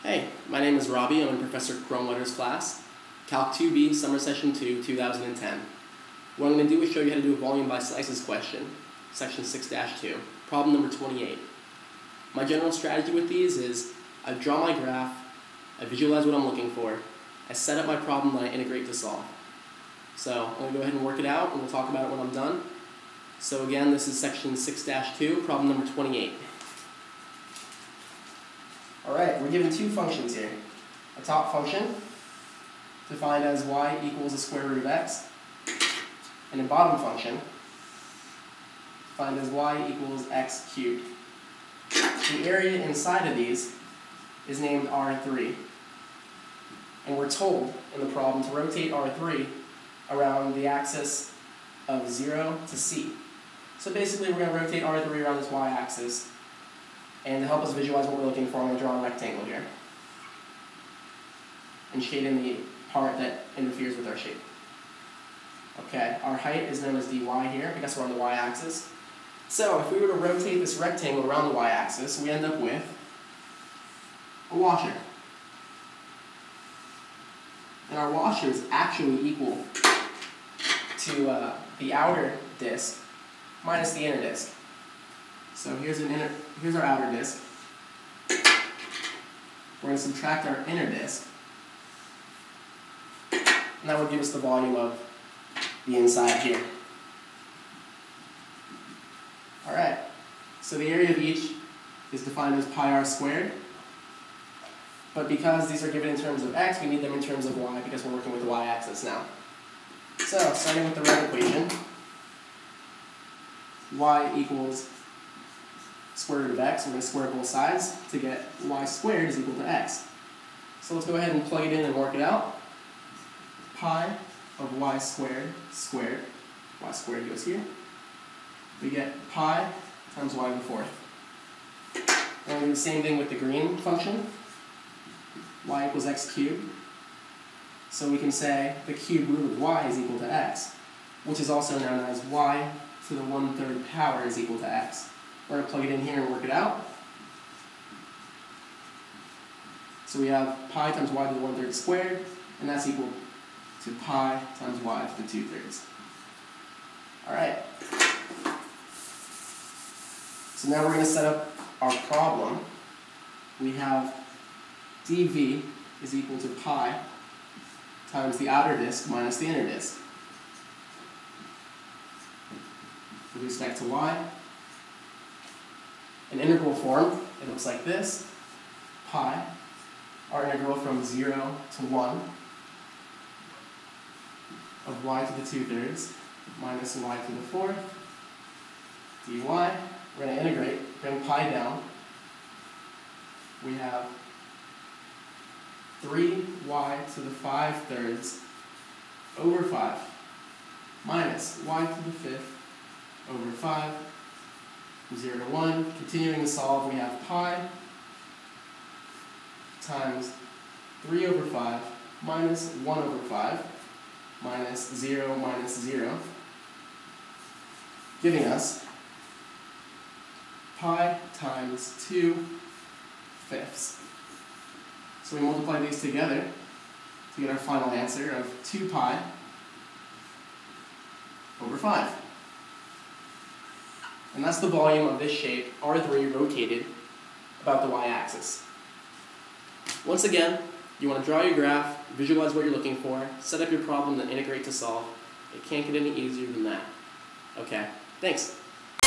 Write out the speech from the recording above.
Hey, my name is Robbie. I'm in Professor Cromwetter's class, Calc 2B, Summer Session 2, 2010. What I'm going to do is show you how to do a volume by slices question, Section 6-2, problem number 28. My general strategy with these is I draw my graph, I visualize what I'm looking for, I set up my problem, and I integrate to solve. So I'm going to go ahead and work it out, and we'll talk about it when I'm done. So again, this is Section 6-2, problem number 28. Alright, we're given two functions here. A top function, defined as y equals the square root of x, and a bottom function, defined as y equals x cubed. The area inside of these is named R3. And we're told in the problem to rotate R3 around the axis of 0 to c. So basically we're going to rotate R3 around this y-axis. And to help us visualize what we're looking for, I'm going to draw a rectangle here. And shade in the part that interferes with our shape. Okay, our height is known as dy here, because we're on the y-axis. So if we were to rotate this rectangle around the y-axis, we end up with a washer. And our washer is actually equal to the outer disk minus the inner disk. So here's our outer disk. We're going to subtract our inner disk. And that would give us the volume of the inside here. Alright, so the area of each is defined as pi r squared. But because these are given in terms of x, we need them in terms of y because we're working with the y-axis now. So, starting with the right equation, y equals square root of x, we're going to square both sides to get y squared is equal to x. So let's go ahead and plug it in and work it out. Pi of y squared squared, y squared goes here. We get pi times y to the fourth. And we do the same thing with the green function. Y equals x cubed. So we can say the cube root of y is equal to x, which is also known as y to the 1/3 power is equal to x. We're going to plug it in here and work it out. So we have pi times y to the 1/3 squared, and that's equal to pi times y to the 2/3. Alright. So now we're going to set up our problem. We have dv is equal to pi times the outer disk minus the inner disk. With respect to y. In integral form, it looks like this. Pi, our integral from 0 to 1 of y to the 2/3 minus y to the 4th dy. We're going to integrate, bring pi down. We have 3y to the 5/3 over 5 minus y to the 5th over 5. From 0 to 1. Continuing to solve, we have pi times 3 over 5 minus 1 over 5 minus 0 minus 0, giving us pi times 2/5. So we multiply these together to get our final answer of 2 pi over 5. And that's the volume of this shape, R3, rotated about the y-axis. Once again, you want to draw your graph, visualize what you're looking for, set up your problem, then integrate to solve. It can't get any easier than that. Okay, thanks.